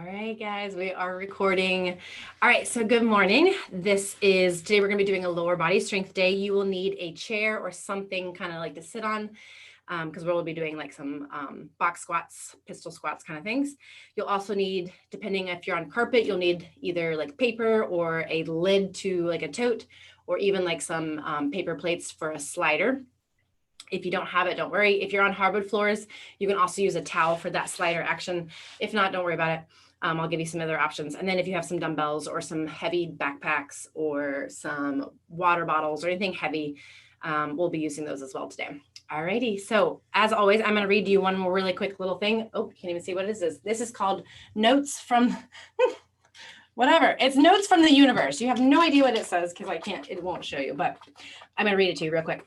All right, guys, we are recording. All right, so good morning. Today we're gonna be doing a lower body strength day. You will need a chair or something kind of like to sit on because we'll be doing like some box squats, pistol squats kind of things. You'll also need, depending if you're on carpet, you'll need either like paper or a lid to like a tote, or even like some paper plates for a slider. If you don't have it, don't worry. If you're on hardwood floors, you can also use a towel for that slider action. If not, don't worry about it. I'll give you some other options. And then if you have some dumbbells or some heavy backpacks or some water bottles or anything heavy, we'll be using those as well today. Alrighty, so as always, I'm gonna read you one more really quick little thing. Oh, you can't even see what it is. This is called Notes from, whatever. It's Notes from the Universe. You have no idea what it says because it won't show you, but I'm gonna read it to you real quick.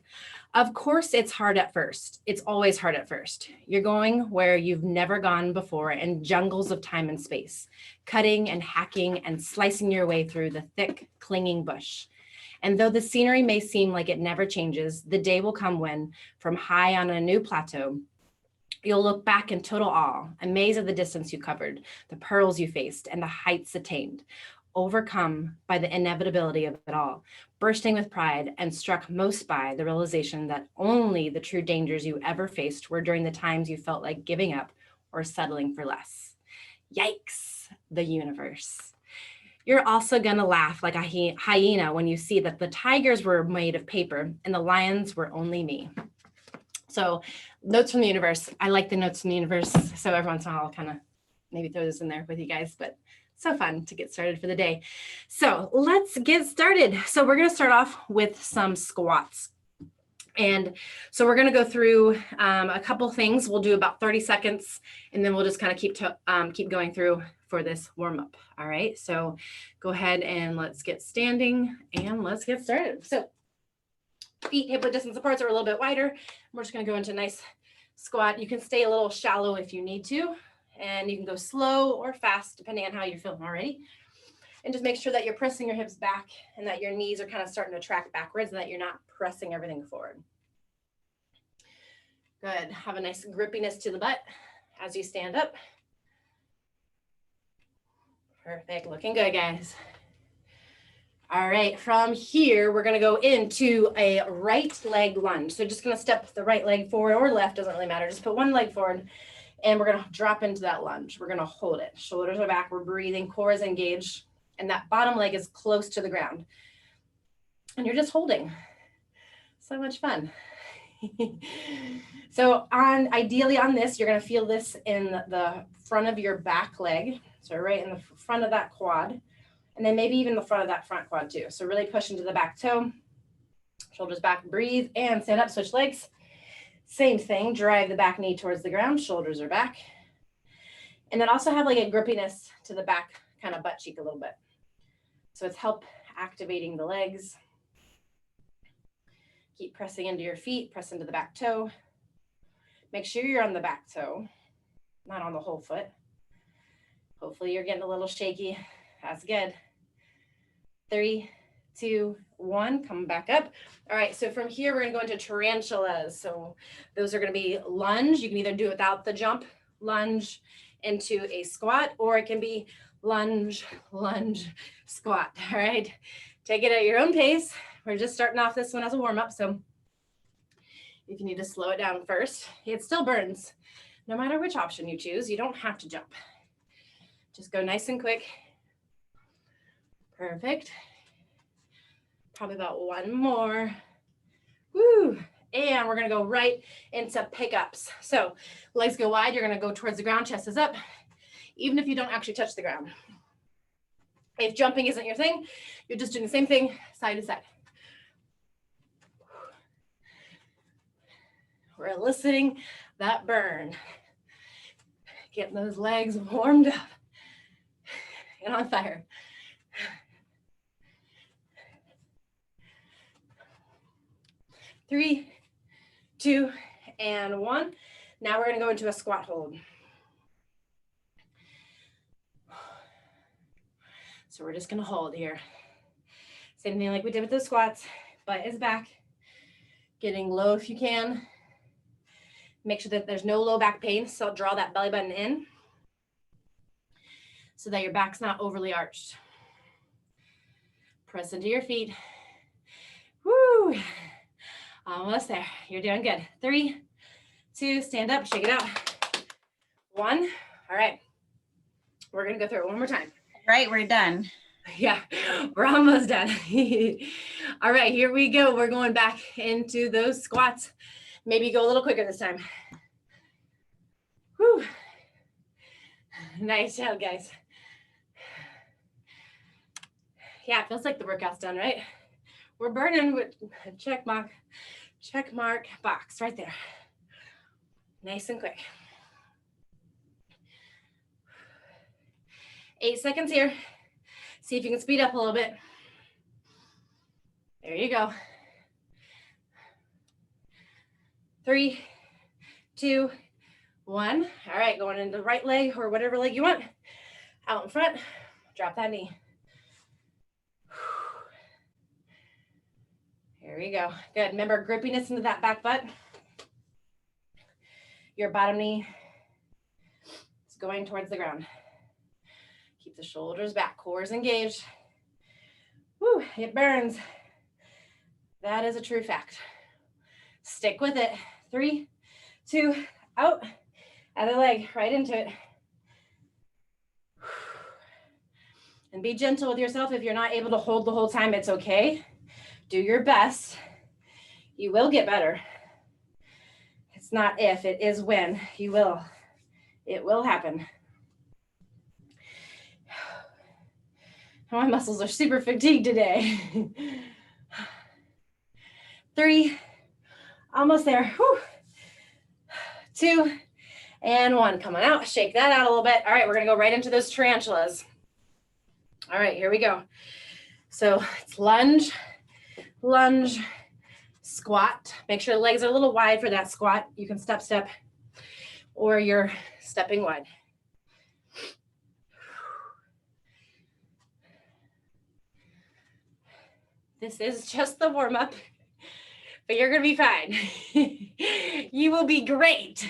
Of course, it's hard at first. It's always hard at first. You're going where you've never gone before in jungles of time and space, cutting and hacking and slicing your way through the thick, clinging bush. And though the scenery may seem like it never changes, the day will come when, from high on a new plateau, you'll look back in total awe, amazed at the distance you covered, the perils you faced, and the heights attained, overcome by the inevitability of it all, bursting with pride and struck most by the realization that only the true dangers you ever faced were during the times you felt like giving up or settling for less. Yikes, the universe. You're also gonna laugh like a hyena when you see that the tigers were made of paper and the lions were only me. So Notes from the Universe. I like the Notes from the Universe. So every once in a while I'll kind of maybe throw this in there with you guys, but so fun to get started for the day. So let's get started. So we're going to start off with some squats. And so we're going to go through a couple things. We'll do about 30 seconds, and then we'll just kind of keep going through for this warm up. All right. So go ahead and let's get standing and let's get started. So feet hip width distance apart are a little bit wider. We're just going to go into a nice squat. You can stay a little shallow if you need to. And you can go slow or fast, depending on how you're feeling already. And just make sure that you're pressing your hips back and that your knees are kind of starting to track backwards and that you're not pressing everything forward. Good. Have a nice grippiness to the butt as you stand up. Perfect. Looking good, guys. All right. From here, we're going to go into a right leg lunge. So just going to step the right leg forward or left, doesn't really matter. Just put one leg forward. And we're going to drop into that lunge. We're going to hold it. Shoulders are back. We're breathing. Core is engaged. And that bottom leg is close to the ground. And you're just holding. So much fun. So ideally on this, you're going to feel this in the front of your back leg. So right in the front of that quad. And then maybe even the front of that front quad too. So really push into the back toe. Shoulders back. Breathe and stand up. Switch legs. Same thing, drive the back knee towards the ground, shoulders are back. And then also have like a grippiness to the back kind of butt cheek a little bit. So it's help activating the legs. Keep pressing into your feet, press into the back toe. Make sure you're on the back toe, not on the whole foot. Hopefully you're getting a little shaky. That's good. 3, 2, 1, come back up. All right, so from here, we're gonna go into tarantulas. So those are gonna be lunge. You can either do it without the jump, lunge into a squat, or it can be lunge, lunge, squat, all right? Take it at your own pace. We're just starting off this one as a warm up, so if you need to slow it down first, it still burns. No matter which option you choose, you don't have to jump. Just go nice and quick. Perfect. Probably about one more. Woo. And we're going to go right into pickups. So legs go wide. You're going to go towards the ground. Chest is up. Even if you don't actually touch the ground. If jumping isn't your thing, you're just doing the same thing side to side. We're eliciting that burn. Getting those legs warmed up and on fire. 3, 2, and 1. Now we're going to go into a squat hold. So we're just going to hold here. Same thing like we did with the squats. Butt is back. Getting low if you can. Make sure that there's no low back pain. So draw that belly button in. so that your back's not overly arched. Press into your feet. Woo! Almost there. You're doing good. 3, 2, stand up, shake it out. 1. All right. We're going to go through it one more time. Right, we're done. Yeah, we're almost done. All right, here we go. We're going back into those squats. Maybe go a little quicker this time. Whew. Nice job, guys. Yeah, it feels like the workout's done, right? We're burning with check mark box right there. Nice and quick. 8 seconds here. See if you can speed up a little bit. There you go. 3, 2, 1. All right, going into the right leg or whatever leg you want. Out in front, drop that knee. Here we go. Good. Remember grippiness into that back butt. Your bottom knee is going towards the ground. Keep the shoulders back, core is engaged. Woo, it burns. That is a true fact. Stick with it. 3, 2, out. Other leg, right into it. And be gentle with yourself. If you're not able to hold the whole time, it's okay. Do your best. You will get better. It's not if, it is when. You will. It will happen. My muscles are super fatigued today. 3, almost there. Whew. 2, and 1. Come on out. Shake that out a little bit. All right, we're going to go right into those tarantulas. All right, here we go. So it's lunge, lunge, squat. Make sure the legs are a little wide for that squat. You can step, step, or you're stepping wide. This is just the warm-up, but you're going to be fine. You will be great.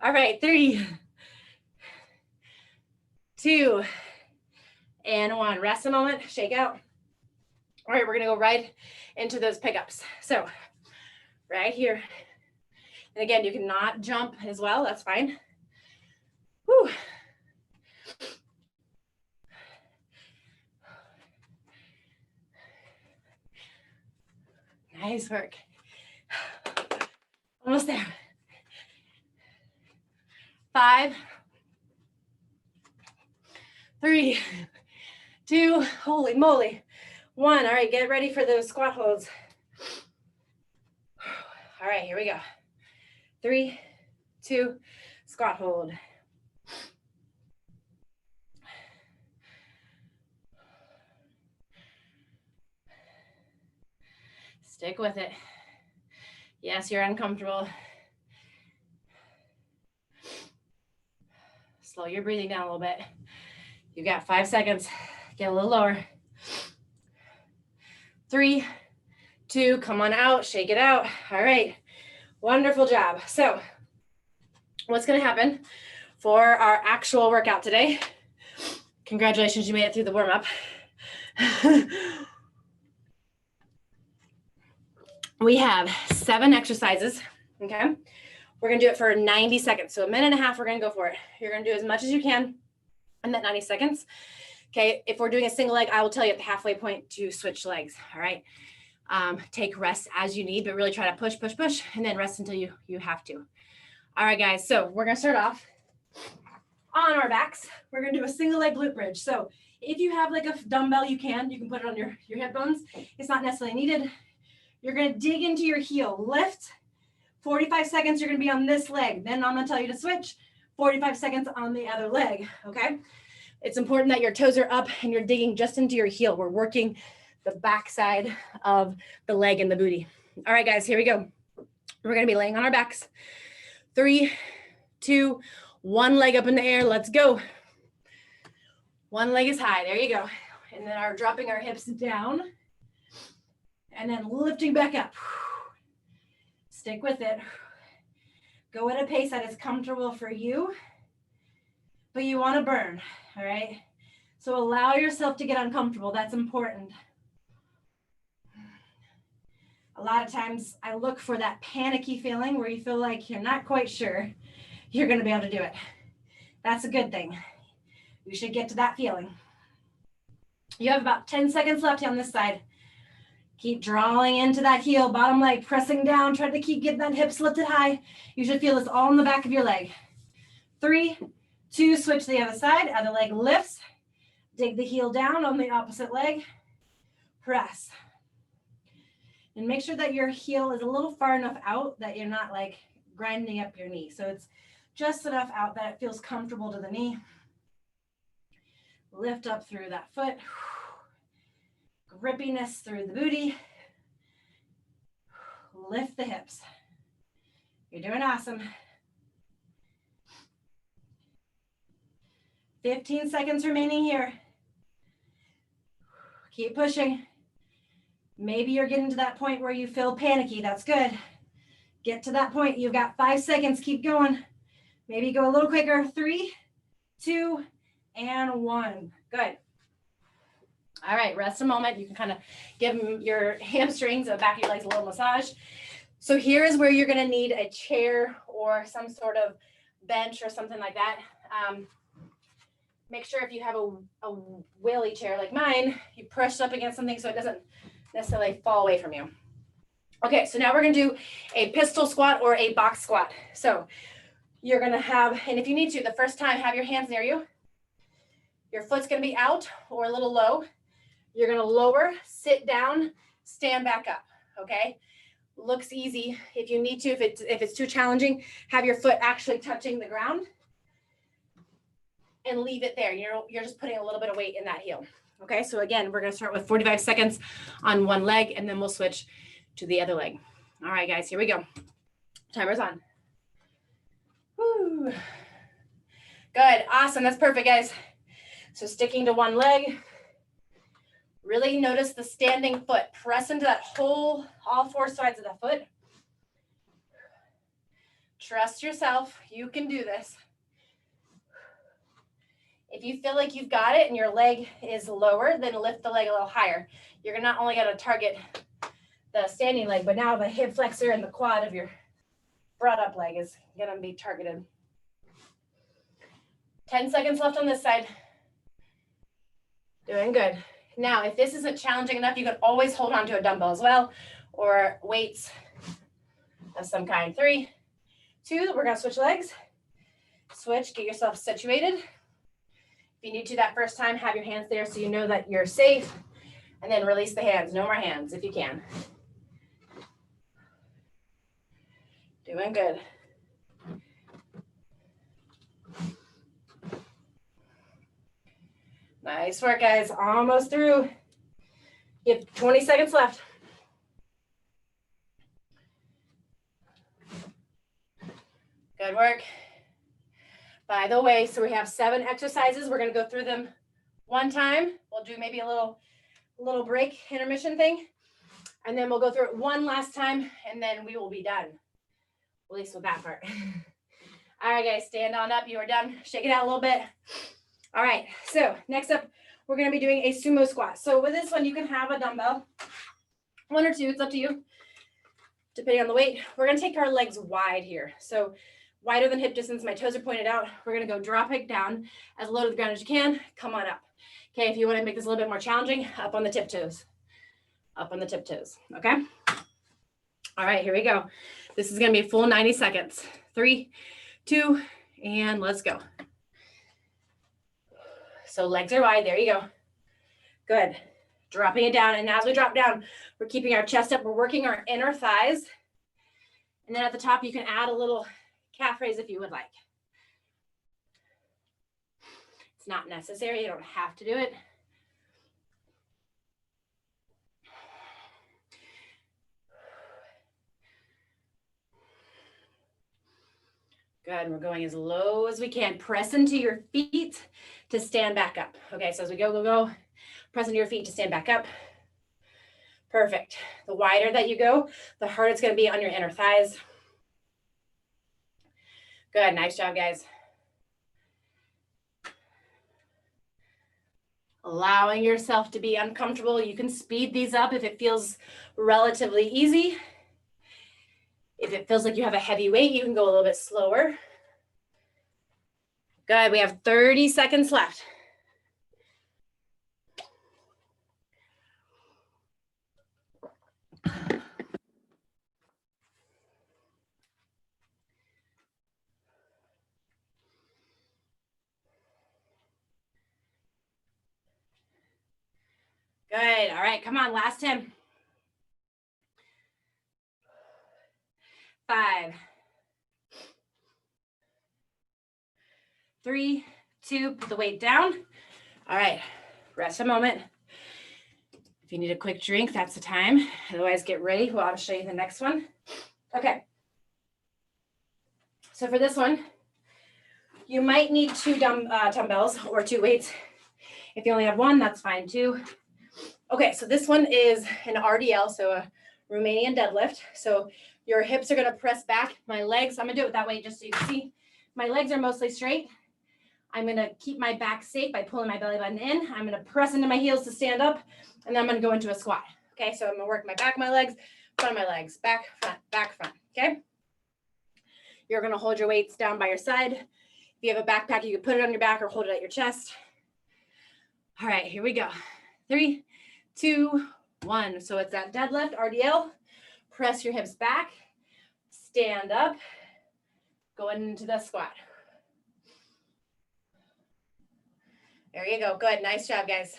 All right, 3, 2, and 1. Rest a moment, shake out. All right, we're going to go right into those pickups. So right here. And again, you cannot jump as well. That's fine. Whew. Nice work. Almost there. 5, 3, 2, holy moly, 1. All right, get ready for those squat holds. All right, here we go. 3, 2, squat hold. Stick with it. Yes, you're uncomfortable. Slow your breathing down a little bit. You got 5 seconds. Get a little lower. 3, 2, come on out, shake it out. All right, wonderful job. So what's gonna happen for our actual workout today? Congratulations, you made it through the warm-up. We have 7 exercises, okay? We're gonna do it for 90 seconds. So a minute and a half, we're gonna go for it. You're gonna do as much as you can in that 90 seconds. Okay, if we're doing a single leg, I will tell you at the halfway point to switch legs, all right? Take rest as you need, but really try to push, push, push, and then rest until you have to. All right, guys, so we're gonna start off on our backs. We're gonna do a single leg glute bridge. So if you have like a dumbbell, you can put it on your hip bones. It's not necessarily needed. You're gonna dig into your heel, lift, 45 seconds, you're gonna be on this leg. Then I'm gonna tell you to switch, 45 seconds on the other leg, okay? It's important that your toes are up and you're digging just into your heel. We're working the back side of the leg and the booty. All right, guys, here we go. We're gonna be laying on our backs. 3, 2, 1 leg up in the air, let's go. 1 leg is high, there you go. And then dropping our hips down and then lifting back up. Stick with it. Go at a pace that is comfortable for you. but you want to burn, all right? So allow yourself to get uncomfortable. That's important. A lot of times I look for that panicky feeling where you feel like you're not quite sure you're going to be able to do it. That's a good thing. You should get to that feeling. You have about 10 seconds left on this side. Keep drawing into that heel, bottom leg, pressing down. Try to keep getting that hip lifted high. You should feel this all in the back of your leg. 3, 2, switch to the other side. Other leg lifts. Dig the heel down on the opposite leg. Press. And make sure that your heel is a little far enough out that you're not like grinding up your knee. So it's just enough out that it feels comfortable to the knee. Lift up through that foot. Grippiness through the booty. Lift the hips. You're doing awesome. 15 seconds remaining here. Keep pushing. Maybe you're getting to that point where you feel panicky. That's good. Get to that point. You've got 5 seconds. Keep going. Maybe go a little quicker. 3, 2, and 1. Good. All right, rest a moment. You can kind of give your hamstrings or the back of your legs a little massage. So here is where you're going to need a chair or some sort of bench or something like that. Make sure if you have a wheelie chair like mine, you push up against something so it doesn't necessarily fall away from you. Okay, so now we're going to do a pistol squat or a box squat. So you're going to have, and if you need to, the first time, have your hands near you. Your foot's going to be out or a little low. You're going to lower, sit down, stand back up, okay? Looks easy. If you need to, if it's too challenging, have your foot actually touching the ground and leave it there. You're just putting a little bit of weight in that heel, okay? So again, we're going to start with 45 seconds on one leg, and then we'll switch to the other leg. All right, guys, here we go. Timer's on. Woo. Good, awesome, that's perfect, guys. So sticking to one leg. Really notice the standing foot. Press into that whole, all 4 sides of the foot. Trust yourself. You can do this. If you feel like you've got it and your leg is lower, then lift the leg a little higher. You're not only going to target the standing leg, but now the hip flexor and the quad of your brought up leg is going to be targeted. 10 seconds left on this side. Doing good. Now, if this isn't challenging enough, you can always hold on to a dumbbell as well, or weights of some kind. 3, 2, we're going to switch legs. Switch, get yourself situated. If you need to that first time, have your hands there so you know that you're safe, and then release the hands. No more hands if you can. Doing good. Nice work, guys. Almost through. You have 20 seconds left. Good work. By the way, so we have 7 exercises. We're going to go through them one time. We'll do maybe a little break, intermission thing. And then we'll go through it one last time, and then we will be done. At least with that part. All right, guys, stand on up. You are done. Shake it out a little bit. All right, so next up, we're going to be doing a sumo squat. So with this one, you can have a dumbbell, 1 or 2, it's up to you, depending on the weight. We're going to take our legs wide here. So wider than hip distance, my toes are pointed out. We're going to go drop it down as low to the ground as you can. Come on up. Okay, if you want to make this a little bit more challenging, up on the tiptoes. Up on the tiptoes, okay? All right, here we go. This is going to be a full 90 seconds. 3, 2, and let's go. So legs are wide, there you go. Good, dropping it down. And as we drop down, we're keeping our chest up. We're working our inner thighs. And then at the top, you can add a little calf raise if you would like. It's not necessary, you don't have to do it. Good, we're going as low as we can. Press into your feet to stand back up. Okay, so as we go, press into your feet to stand back up. Perfect. The wider that you go, the harder it's going to be on your inner thighs. Good, nice job, guys. allowing yourself to be uncomfortable. You can speed these up if it feels relatively easy. If it feels like you have a heavy weight, you can go a little bit slower. Good, we have 30 seconds left. Good, all right, come on, last 10. 5, 3, 2, put the weight down. All right, rest a moment. If you need a quick drink, that's the time. Otherwise, get ready. Well, I'll show you the next one. Okay. So for this one, you might need 2 dumbbells or 2 weights. If you only have 1, that's fine too. Okay, so this one is an RDL, so a Romanian deadlift. So your hips are gonna press back. My legs, I'm gonna do it that way just so you can see. My legs are mostly straight. I'm gonna keep my back safe by pulling my belly button in. I'm gonna press into my heels to stand up, and then I'm gonna go into a squat. Okay, so I'm gonna work my back of my legs, front of my legs, back, front, okay? You're gonna hold your weights down by your side. If you have a backpack, you can put it on your back or hold it at your chest. All right, here we go. 3, 2, 1. So it's that deadlift, RDL. Press your hips back, stand up, go into the squat. There you go. Good. Nice job, guys.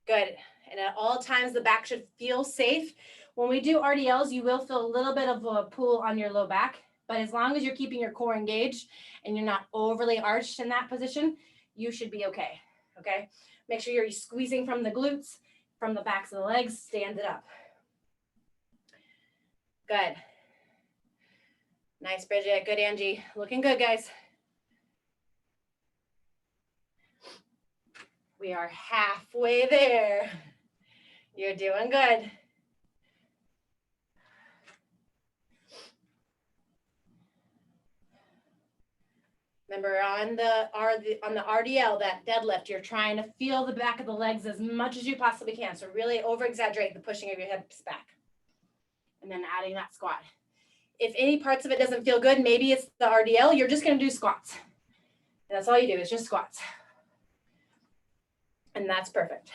Good. And at all times, the back should feel safe. When we do RDLs, you will feel a little bit of a pull on your low back, but as long as you're keeping your core engaged and you're not overly arched in that position, you should be okay. Okay. Make sure you're squeezing from the glutes, from the backs of the legs, stand it up. Good. Nice, Bridget. Good, Angie. Looking good, guys. We are halfway there. You're doing good. Remember on the RDL, that deadlift, you're trying to feel the back of the legs as much as you possibly can. So really over exaggerate the pushing of your hips back. And then adding that squat. If any parts of it doesn't feel good, maybe it's the RDL, you're just gonna do squats. And that's all you do is just squats. And that's perfect.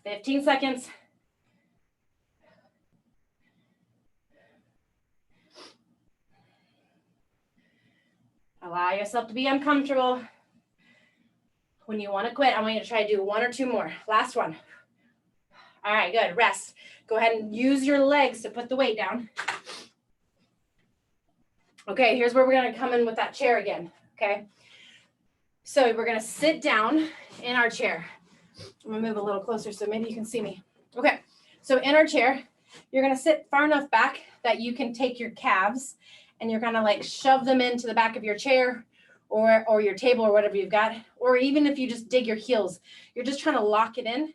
15 seconds. Allow yourself to be uncomfortable. When you want to quit, I want you to try to do 1 or 2 more. Last one. All right, good. Rest. Go ahead and use your legs to put the weight down. Okay, here's where we're going to come in with that chair again. Okay. So we're going to sit down in our chair. I'm going to move a little closer so maybe you can see me. Okay. So in our chair, you're going to sit far enough back that you can take your calves and you're going to like shove them into the back of your chair or your table or whatever you've got. Or even if you just dig your heels, you're just trying to lock it in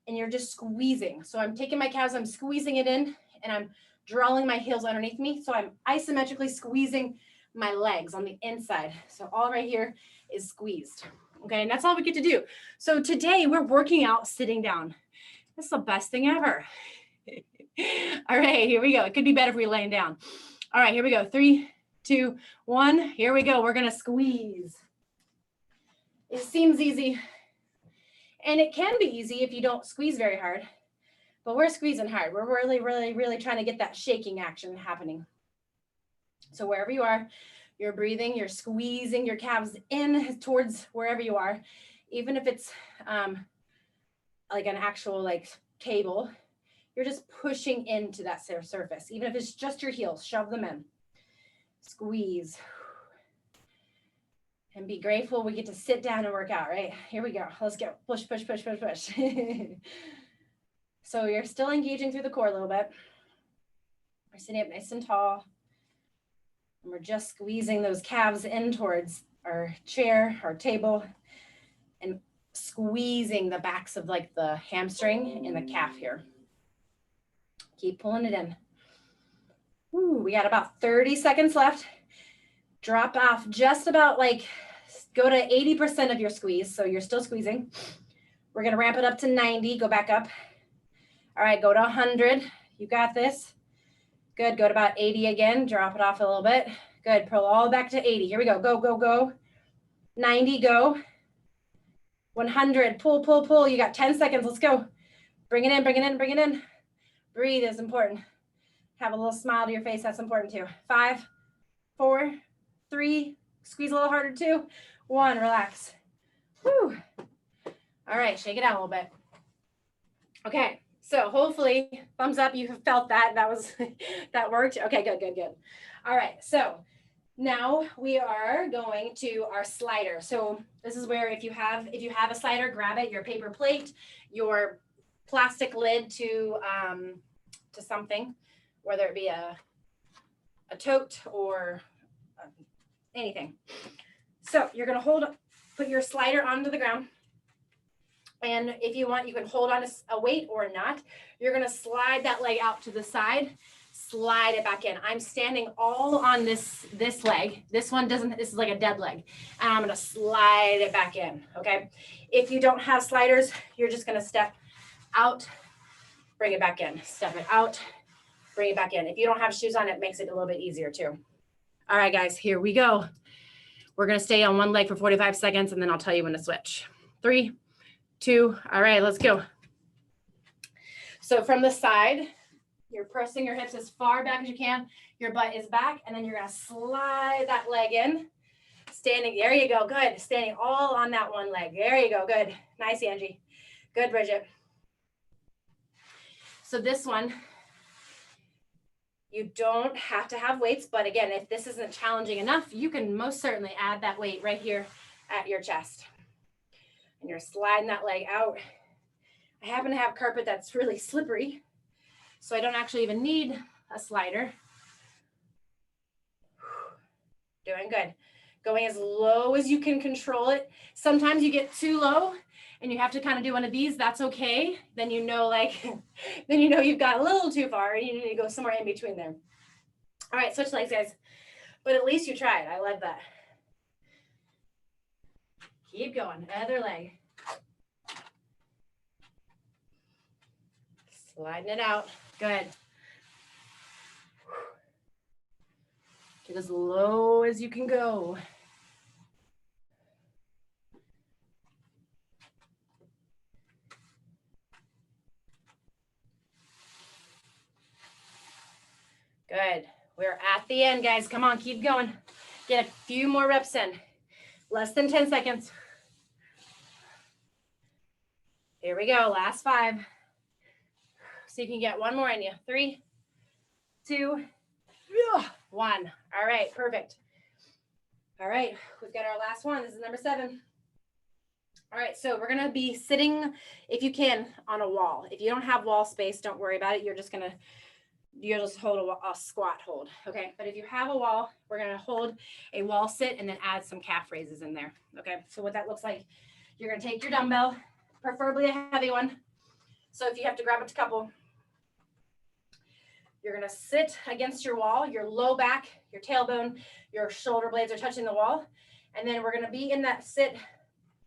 and you're just squeezing. So I'm taking my calves, I'm squeezing it in and I'm drawing my heels underneath me. So I'm isometrically squeezing my legs on the inside. So all right here is squeezed. Okay, and that's all we get to do. So today we're working out sitting down. That's the best thing ever. All right, here we go. It could be better if we were laying down. All right, here we go. 3, 2, 1. Here we go. We're going to squeeze. It seems easy. And it can be easy if you don't squeeze very hard. But we're squeezing hard. We're really, really, really trying to get that shaking action happening. So wherever you are, you're breathing, you're squeezing your calves in towards wherever you are. Even if it's like an actual like table, you're just pushing into that surface. Even if it's just your heels, shove them in. Squeeze. And be grateful we get to sit down and work out, right? Here we go. Let's go. Push, push, push, push, push. So you're still engaging through the core a little bit. We're sitting up nice and tall. And we're just squeezing those calves in towards our chair, our table, and squeezing the backs of like the hamstring and the calf here. Keep pulling it in. Ooh, we got about 30 seconds left. Drop off just about like Go to 80% of your squeeze. So you're still squeezing. We're going to ramp it up to 90. Go back up. All right, go to 100. You got this. Good. Go to about 80 again. Drop it off a little bit. Good. Pull all back to 80. Here we go. Go, go, go. 90, go. 100. Pull, pull, pull. You got 10 seconds. Let's go. Bring it in, bring it in, bring it in. Breathe is important. Have a little smile to your face. That's important too. 5, 4, 3. Squeeze a little harder. 2, 1. Relax. Whew. All right. Shake it out a little bit. Okay. So hopefully, thumbs up, you have felt that. That worked. Okay, good, good, good. All right, so now we are going to our slider. So this is where if you have a slider, grab it, your paper plate, your plastic lid to something, whether it be a tote or anything. So you're gonna put your slider onto the ground. And if you want, you can hold on to a weight or not. You're going to slide that leg out to the side, slide it back in. I'm standing all on this leg. This is like a dead leg. And I'm going to slide it back in, okay? If you don't have sliders, you're just going to step out, bring it back in. Step it out, bring it back in. If you don't have shoes on, it makes it a little bit easier too. All right, guys, here we go. We're going to stay on one leg for 45 seconds, and then I'll tell you when to switch. 3, 2, all right, let's go. So from the side, you're pressing your hips as far back as you can. Your butt is back, and then you're gonna slide that leg in. Standing, there you go, good. Standing all on that one leg. There you go, good. Nice, Angie. Good, Bridget. So this one, you don't have to have weights, but again, if this isn't challenging enough, you can most certainly add that weight right here at your chest. And you're sliding that leg out. I happen to have carpet that's really slippery, so I don't actually even need a slider. Doing good. Going as low as you can control it. Sometimes you get too low and you have to kind of do one of these. That's okay. Then you know, then you know you've got a little too far and you need to go somewhere in between there. All right, switch legs, guys. But at least you tried. I love that. Keep going, other leg. Sliding it out, good. Get as low as you can go. Good, we're at the end, guys. Come on, keep going. Get a few more reps in. Less than 10 seconds. Here we go, last 5. So you can get one more in you. 3, 2, 1. All right, perfect. All right, we've got our last one. This is number 7. All right, so we're gonna be sitting, if you can, on a wall. If you don't have wall space, don't worry about it. You'll just hold a squat hold, okay? But if you have a wall, we're gonna hold a wall sit and then add some calf raises in there, okay? So what that looks like, you're gonna take your dumbbell, preferably a heavy one. So if you have to grab a couple, you're gonna sit against your wall, your low back, your tailbone, your shoulder blades are touching the wall. And then we're gonna be in that sit.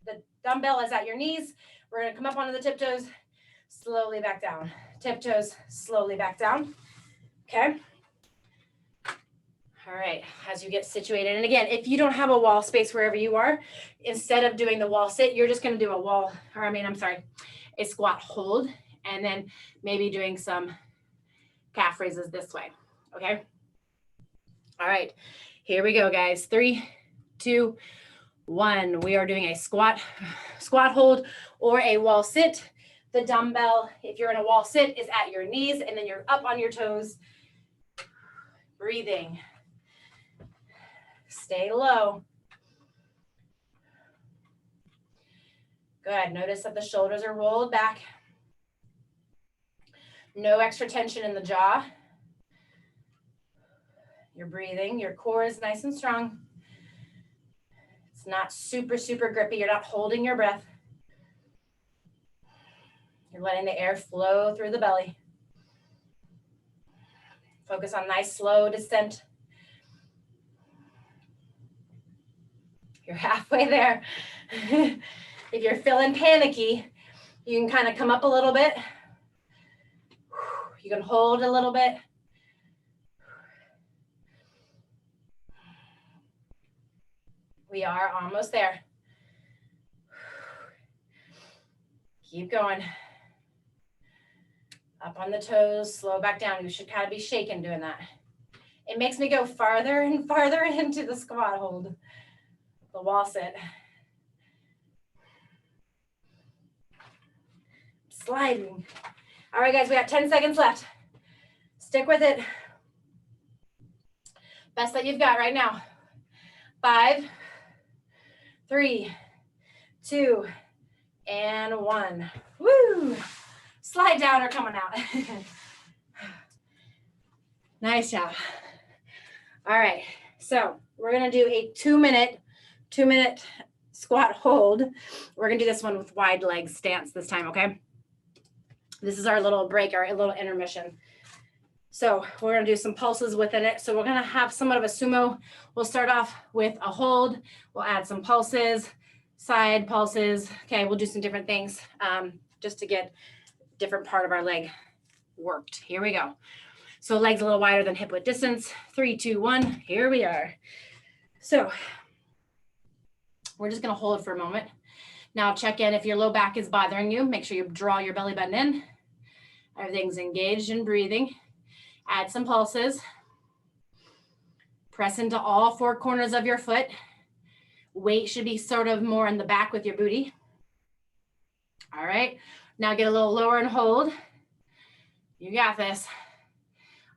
The dumbbell is at your knees. We're gonna come up onto the tiptoes, slowly back down. Tiptoes, slowly back down, okay? All right, as you get situated. And again, if you don't have a wall space wherever you are, instead of doing the wall sit, you're just gonna do a squat hold, and then maybe doing some calf raises this way, okay? All right, here we go, guys. 3, 2, 1. We are doing a squat hold or a wall sit. The dumbbell, if you're in a wall sit, is at your knees, and then you're up on your toes, breathing. Stay low. Good. Notice that the shoulders are rolled back. No extra tension in the jaw. You're breathing. Your core is nice and strong. It's not super, super grippy. You're not holding your breath. You're letting the air flow through the belly. Focus on nice, slow descent. You're halfway there. If you're feeling panicky, you can kind of come up a little bit. You can hold a little bit. We are almost there. Keep going. Up on the toes, slow back down. You should kind of be shaking doing that. It makes me go farther and farther into the squat hold, the wall sit. Sliding. All right, guys, we got 10 seconds left. Stick with it. Best that you've got right now. 5, 3, 2, and 1. Woo! Slide down or coming out. Nice job. All right, so we're gonna do a 2-minute squat hold. We're gonna do this one with wide legs stance this time, okay? This is our little break, our little intermission. So we're gonna do some pulses within it. So we're gonna have somewhat of a sumo. We'll start off with a hold. We'll add some pulses, side pulses. Okay, we'll do some different things just to get different part of our leg worked. Here we go. So legs a little wider than hip width distance. 3, 2, 1, here we are. So we're just gonna hold for a moment. Now check in if your low back is bothering you. Make sure you draw your belly button in. Everything's engaged in breathing. Add some pulses. Press into all 4 corners of your foot. Weight should be sort of more in the back with your booty. All right, now get a little lower and hold. You got this.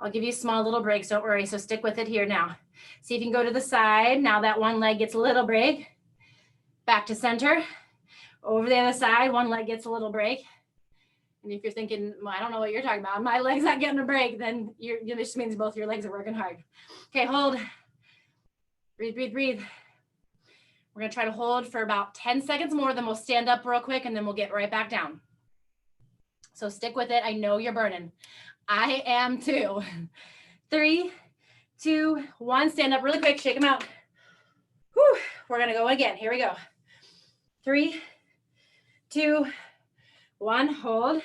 I'll give you small little breaks, don't worry, so stick with it here now. See if you can go to the side. Now that one leg gets a little break. Back to center. Over the other side, one leg gets a little break. And if you're thinking, well, I don't know what you're talking about, my leg's not getting a break, then this just means both your legs are working hard. Okay, hold. Breathe, breathe, breathe. We're gonna try to hold for about 10 seconds more, then we'll stand up real quick and then we'll get right back down. So stick with it. I know you're burning. I am too. 3, 2, 1, stand up really quick, shake them out. Whew. We're gonna go again, here we go. 3, 2, 1, hold.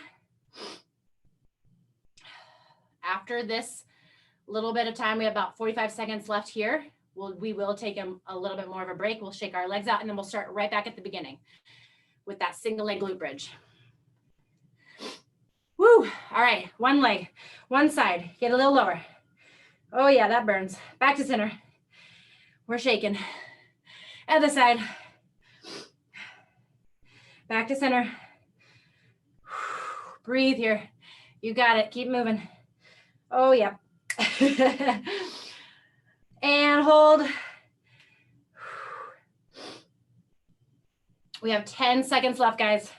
After this little bit of time, we have about 45 seconds left here. We will take a little bit more of a break. We'll shake our legs out and then we'll start right back at the beginning with that single leg glute bridge. Woo, all right, one leg, one side, get a little lower. Oh yeah, that burns. Back to center. We're shaking. Other side. Back to center. Breathe here. You got it, keep moving. Oh yeah. And hold. We have 10 seconds left, guys.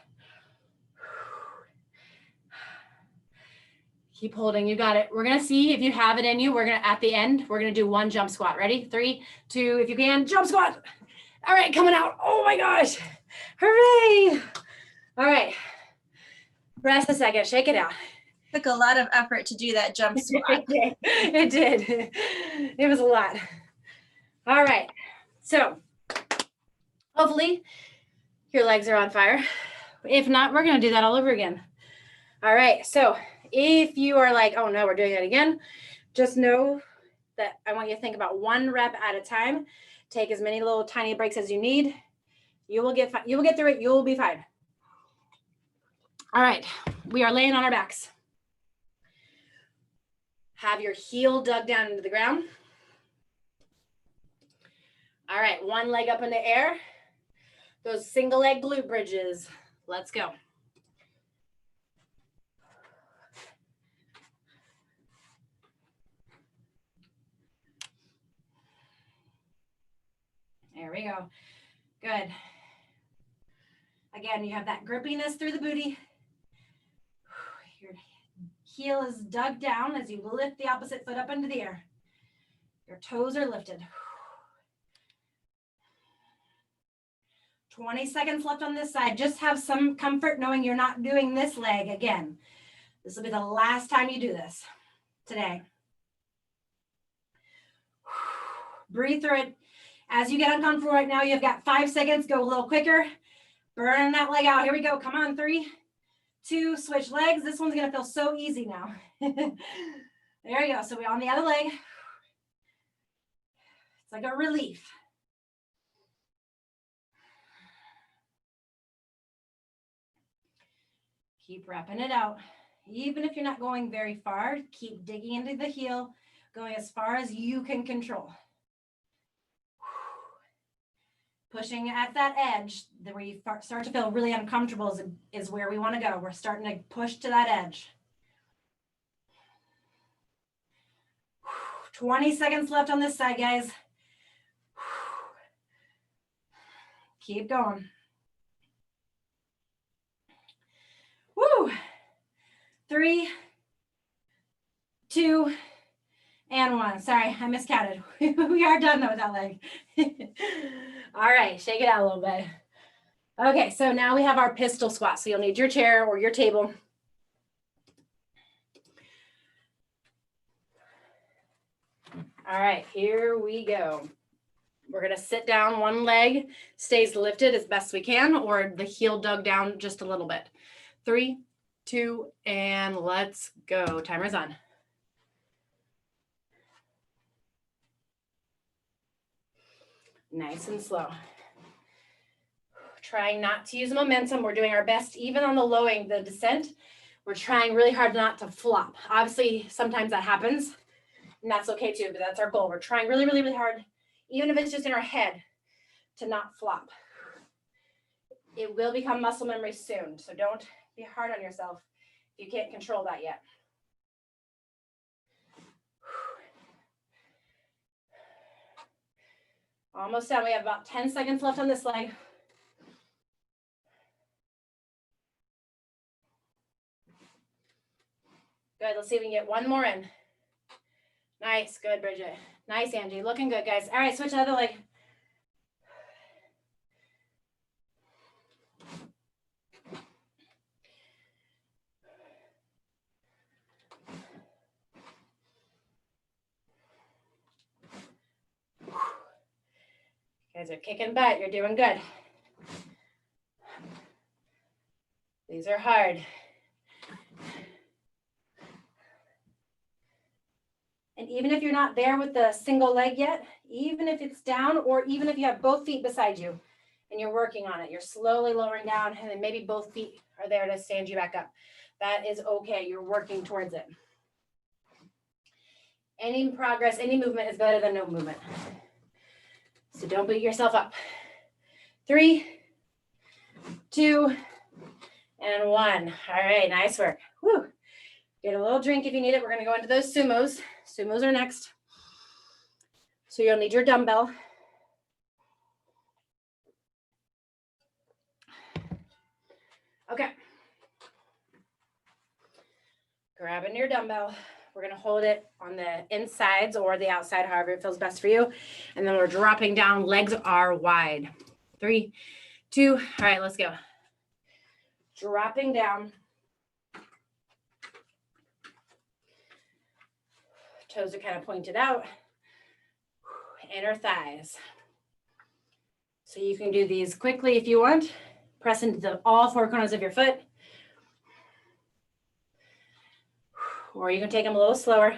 Keep holding, you got it. We're gonna see if you have it in you. At the end, we're gonna do 1 jump squat. Ready? 3, 2, if you can, jump squat. All right, coming out. Oh my gosh, hooray. All right, rest a second, shake it out. Took a lot of effort to do that jump squat. It did. It was a lot. All right, so hopefully your legs are on fire. If not, we're gonna do that all over again. All right, so if you are like, oh no, we're doing it again, just know that I want you to think about 1 rep at a time. Take as many little tiny breaks as you need. You will get through it. You will be fine. All right, we are laying on our backs. Have your heel dug down into the ground. All right, 1 leg up in the air. Those single leg glute bridges. Let's go. There we go. Good. Again, you have that grippiness through the booty. Your heel is dug down as you lift the opposite foot up into the air. Your toes are lifted. 20 seconds left on this side. Just have some comfort knowing you're not doing this leg again. This will be the last time you do this today. Breathe through it. As you get uncomfortable right now, you've got 5 seconds. Go a little quicker. Burn that leg out. Here we go. Come on. 3, 2, switch legs. This one's going to feel so easy now. There you go. So we're on the other leg. It's like a relief. Keep wrapping it out. Even if you're not going very far, keep digging into the heel, going as far as you can control. Pushing at that edge, where you start to feel really uncomfortable is where we want to go. We're starting to push to that edge. 20 seconds left on this side, guys. Keep going. Woo! 3, 2, and 1. Sorry, I miscounted. We are done though with that leg. All right, shake it out a little bit. Okay, so now we have our pistol squat. So you'll need your chair or your table. All right, here we go. We're gonna sit down, one leg stays lifted as best we can, or the heel dug down just a little bit. 3, 2, and let's go. Timer's on. Nice and slow. Trying not to use momentum. We're doing our best, even on the lowing, the descent. We're trying really hard not to flop. Obviously, sometimes that happens, and that's okay too, but that's our goal. We're trying really, really, really hard, even if it's just in our head, to not flop. It will become muscle memory soon, so don't be hard on yourself if you can't control that yet. Almost done. We have about 10 seconds left on this leg. Good. Let's see if we can get one more in. Nice. Good, Bridget. Nice, Angie. Looking good, guys. All right, switch the other leg. You guys are kicking butt. You're doing good. These are hard. And even if you're not there with the single leg yet, even if it's down, or even if you have both feet beside you and you're working on it, you're slowly lowering down, and then maybe both feet are there to stand you back up. That is okay. You're working towards it. Any progress, any movement is better than no movement. So don't beat yourself up. 3, 2, and 1. All right, nice work. Woo. Get a little drink if you need it. We're going to go into those sumos. Sumos are next. So you'll need your dumbbell. Okay. Grabbing your dumbbell. We're going to hold it on the insides or the outside, however it feels best for you. And then we're dropping down. Legs are wide. 3, 2. All right, let's go. Dropping down. Toes are kind of pointed out. Inner thighs. So you can do these quickly if you want. Press into all 4 corners of your foot. Or you can take them a little slower.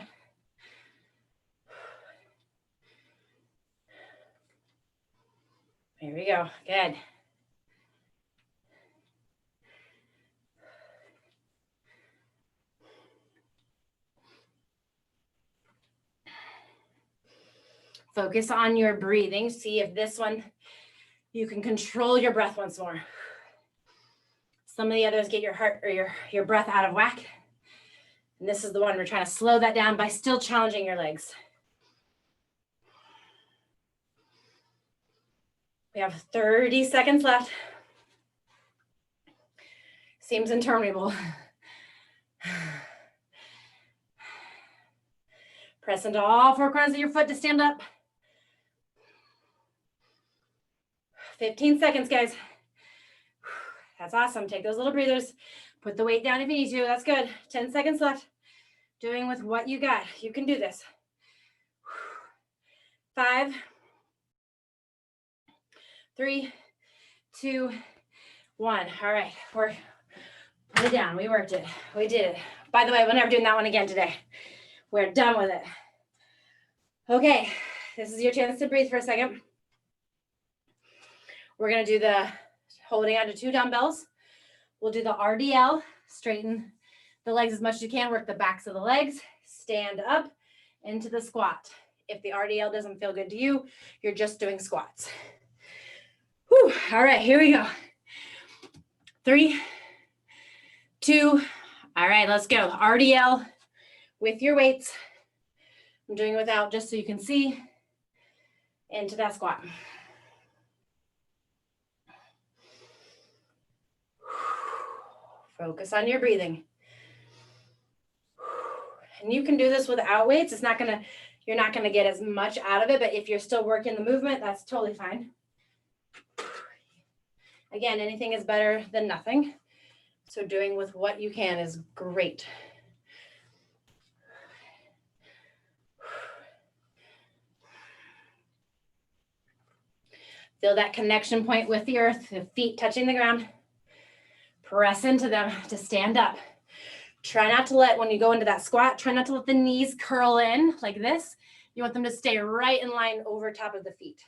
Here we go. Good. Focus on your breathing. See if this one, you can control your breath once more. Some of the others get your heart or your breath out of whack. And this is the one we're trying to slow that down by still challenging your legs. We have 30 seconds left. Seems interminable. Press into all 4 corners of your foot to stand up. 15 seconds, guys. That's awesome. Take those little breathers. Put the weight down if you need to. That's good. 10 seconds left. Doing with what you got. You can do this. 5, 3, 2, 1. All right, we're put it down. We worked it. We did it. By the way, we're never doing that one again today. We're done with it. Okay, this is your chance to breathe for a second. We're gonna do the holding onto 2 dumbbells. We'll do the RDL, straighten the legs as much as you can, work the backs of the legs, stand up into the squat. If the RDL doesn't feel good to you, you're just doing squats. Whew. All right, here we go. 3, 2, all right, let's go. RDL with your weights. I'm doing it without just so you can see into that squat. Focus on your breathing. And you can do this without weights. You're not gonna get as much out of it, but if you're still working the movement, that's totally fine. Again, anything is better than nothing. So doing with what you can is great. Feel that connection point with the earth, the feet touching the ground. Press into them to stand up. Try not to let, when you go into that squat, try not to let the knees curl in like this. You want them to stay right in line over top of the feet.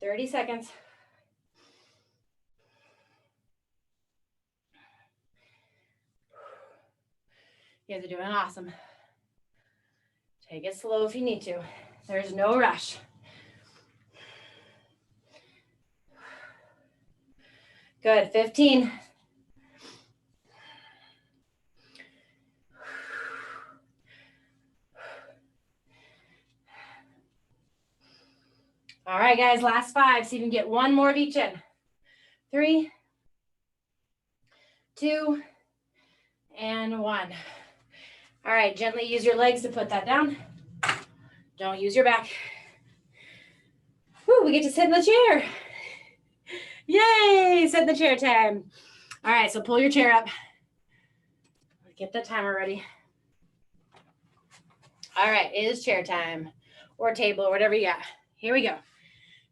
30 seconds. You guys are doing awesome. Take it slow if you need to. There's no rush. Good, 15. All right, guys, last 5. See if you can get one more of each in. 3, 2, and 1. All right, gently use your legs to put that down. Don't use your back. Whew, we get to sit in the chair. Yay, sit in the chair time. All right, so pull your chair up. Get the timer ready. All right, it is chair time or table or whatever you got. Here we go.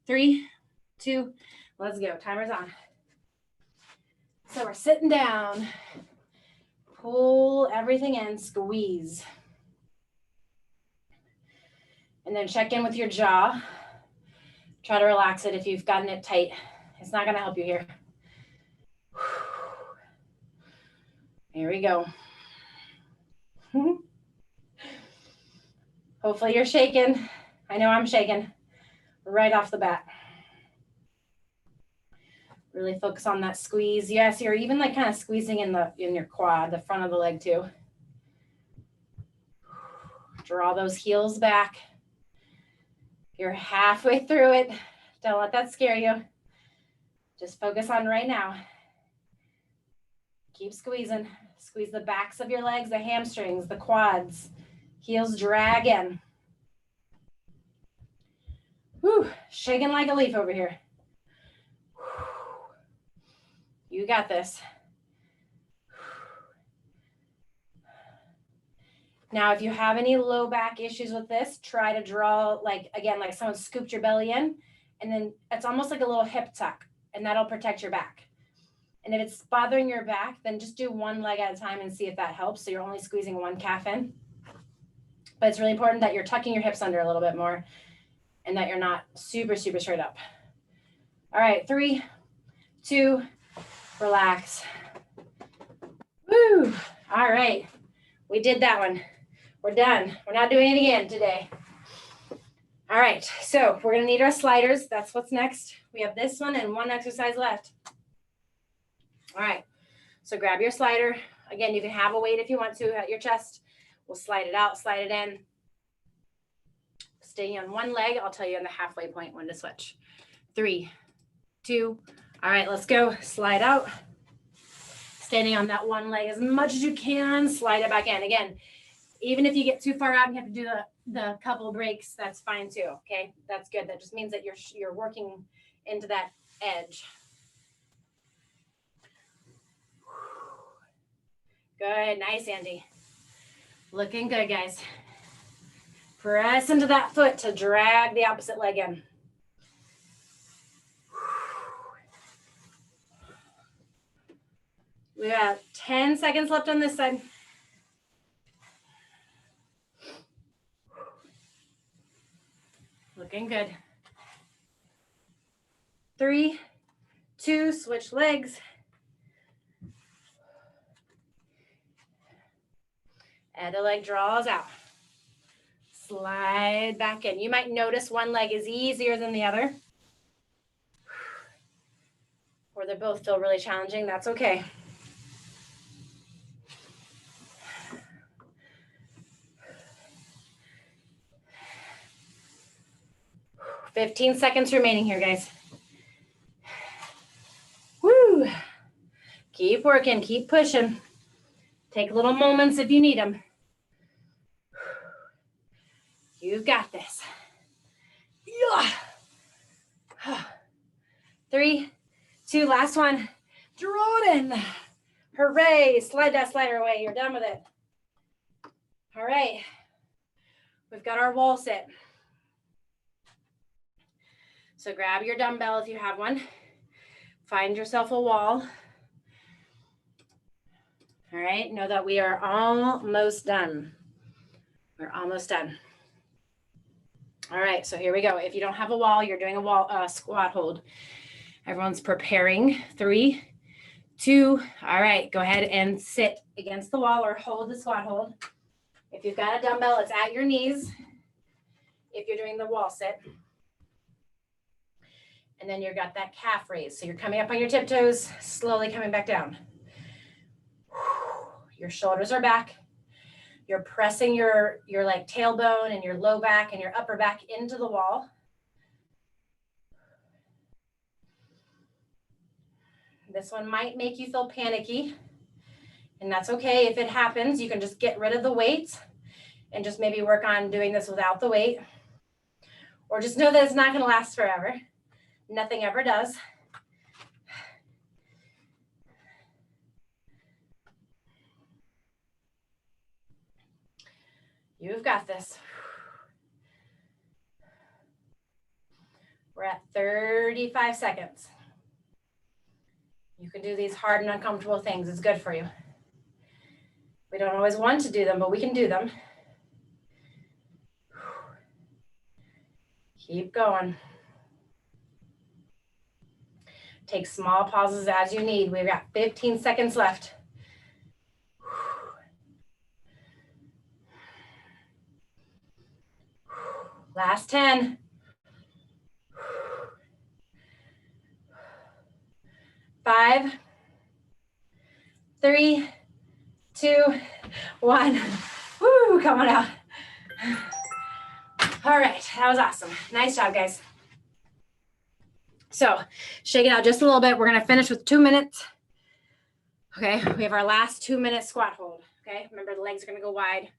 3, 2, let's go. Timer's on. So we're sitting down. Pull everything in, squeeze. And then check in with your jaw. Try to relax it if you've gotten it tight. It's not gonna help you here. Here we go. Hopefully you're shaking. I know I'm shaking right off the bat. Really focus on that squeeze. Yes, you're even like kind of squeezing in your quad, the front of the leg too. Draw those heels back. You're halfway through it. Don't let that scare you. Just focus on right now. Keep squeezing. Squeeze the backs of your legs, the hamstrings, the quads. Heels drag in. Whew, shaking like a leaf over here. You got this. Now, if you have any low back issues with this, try to draw like someone scooped your belly in, and then it's almost like a little hip tuck, and that'll protect your back. And if it's bothering your back, then just do one leg at a time and see if that helps. So you're only squeezing one calf in. But it's really important that you're tucking your hips under a little bit more and that you're not super, super straight up. All right, 3, 2, relax. Woo! All right, we did that one. We're done. We're not doing it again today. All right, so we're gonna need our sliders. That's what's next. We have this one and one exercise left. All right, so grab your slider. Again, you can have a weight if you want to at your chest. We'll slide it out, slide it in. Staying on one leg, I'll tell you on the halfway point when to switch. 3, 2, all right, let's go. Slide out. Standing on that one leg as much as you can, slide it back in. Again, even if you get too far out and you have to do the couple breaks, that's fine too, okay? That's good. That just means that you're working into that edge. Good, nice, Andy. Looking good, guys. Press into that foot to drag the opposite leg in. We got 10 seconds left on this side. Looking good. 3, 2, switch legs. And the leg draws out. Slide back in. You might notice one leg is easier than the other. Or they both feel really challenging. That's okay. $15 seconds remaining here, guys. Woo! Keep working, keep pushing. Take little moments if you need them. You've got this. Yeah. 3, 2, last one. Draw it in. Hooray. Slide that slider away. You're done with it. All right. We've got our wall sit. So grab your dumbbell if you have one. Find yourself a wall. All right. Know that we are almost done. We're almost done. All right. So here we go. If you don't have a wall, you're doing a squat hold. Everyone's preparing. 3, 2. All right. Go ahead and sit against the wall or hold the squat hold. If you've got a dumbbell, it's at your knees. If you're doing the wall sit. And then you've got that calf raise. So you're coming up on your tiptoes, slowly coming back down. Your shoulders are back. You're pressing your like tailbone and your low back and your upper back into the wall. This one might make you feel panicky, and that's okay. If it happens, you can just get rid of the weight and just maybe work on doing this without the weight, or just know that it's not going to last forever. Nothing ever does. You've got this. We're at 35 seconds. You can do these hard and uncomfortable things. It's good for you. We don't always want to do them, but we can do them. Keep going. Take small pauses as you need. We've got 15 seconds left. Last 10. 5, 3, 2, 1. Woo, come on out. All right, that was awesome. Nice job, guys. So shake it out just a little bit. We're gonna finish with 2 minutes. Okay, we have our last 2-minute squat hold. Okay, remember the legs are gonna go wide.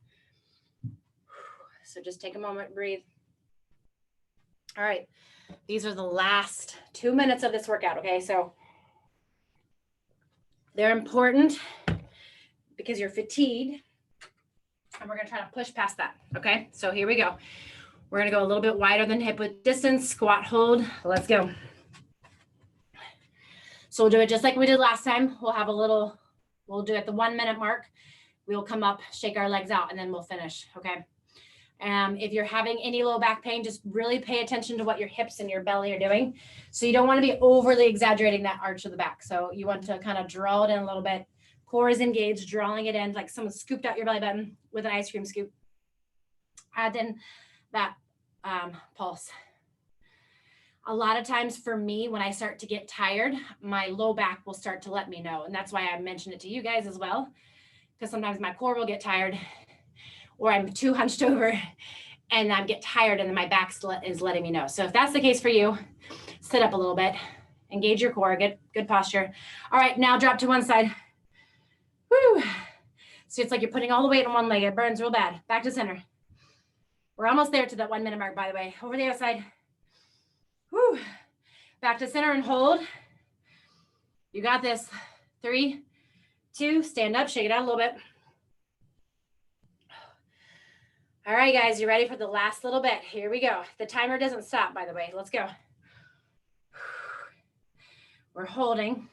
So just take a moment, breathe. All right, these are the last 2 minutes of this workout, okay? So they're important because you're fatigued, and we're gonna try to push past that, okay? So here we go. We're gonna go a little bit wider than hip width distance, squat hold. Let's go. So we'll do it just like we did last time. We'll do it at the 1 minute mark. We'll come up, shake our legs out, and then we'll finish, okay? If you're having any low back pain, just really pay attention to what your hips and your belly are doing. So you don't want to be overly exaggerating that arch of the back. So you want to kind of draw it in a little bit. Core is engaged, drawing it in like someone scooped out your belly button with an ice cream scoop. Add in that pulse. A lot of times for me, when I start to get tired, my low back will start to let me know. And that's why I mentioned it to you guys as well, because sometimes my core will get tired, or I'm too hunched over and I get tired and then my back is letting me know. So if that's the case for you, sit up a little bit, engage your core, get good posture. All right, now drop to one side. Woo. So it's like you're putting all the weight on one leg. It burns real bad. Back to center. We're almost there to that 1 minute mark, by the way. Over the other side. Woo. Back to center and hold. You got this. 3, 2, stand up, shake it out a little bit. All right, guys, you ready for the last little bit? Here we go. The timer doesn't stop, by the way. Let's go. We're holding.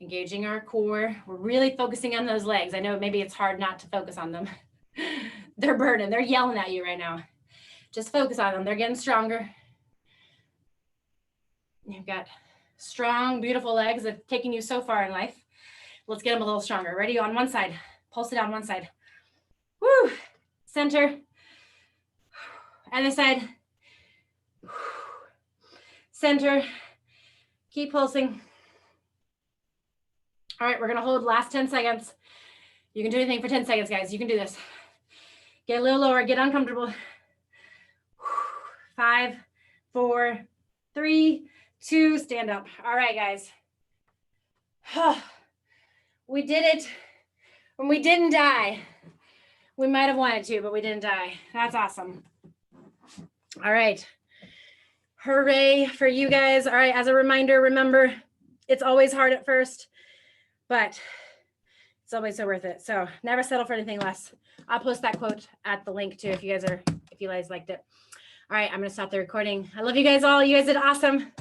Engaging our core. We're really focusing on those legs. I know maybe it's hard not to focus on them. They're burning. They're yelling at you right now. Just focus on them. They're getting stronger. You've got strong, beautiful legs that have taken you so far in life. Let's get them a little stronger. Ready? On one side. Pulse it down one side. Woo! Center. Other side. Center. Keep pulsing. All right, we're going to hold last 10 seconds. You can do anything for 10 seconds, guys. You can do this. Get a little lower. Get uncomfortable. 5, 4, 3, 2, stand up. All right, guys. We did it. When we didn't die. We might have wanted to, but we didn't die. That's awesome. All right. Hooray for you guys. All right, as a reminder, remember, it's always hard at first, but it's always so worth it. So never settle for anything less. I'll post that quote at the link too if you guys liked it. All right, I'm gonna stop the recording. I love you guys all. You guys did awesome.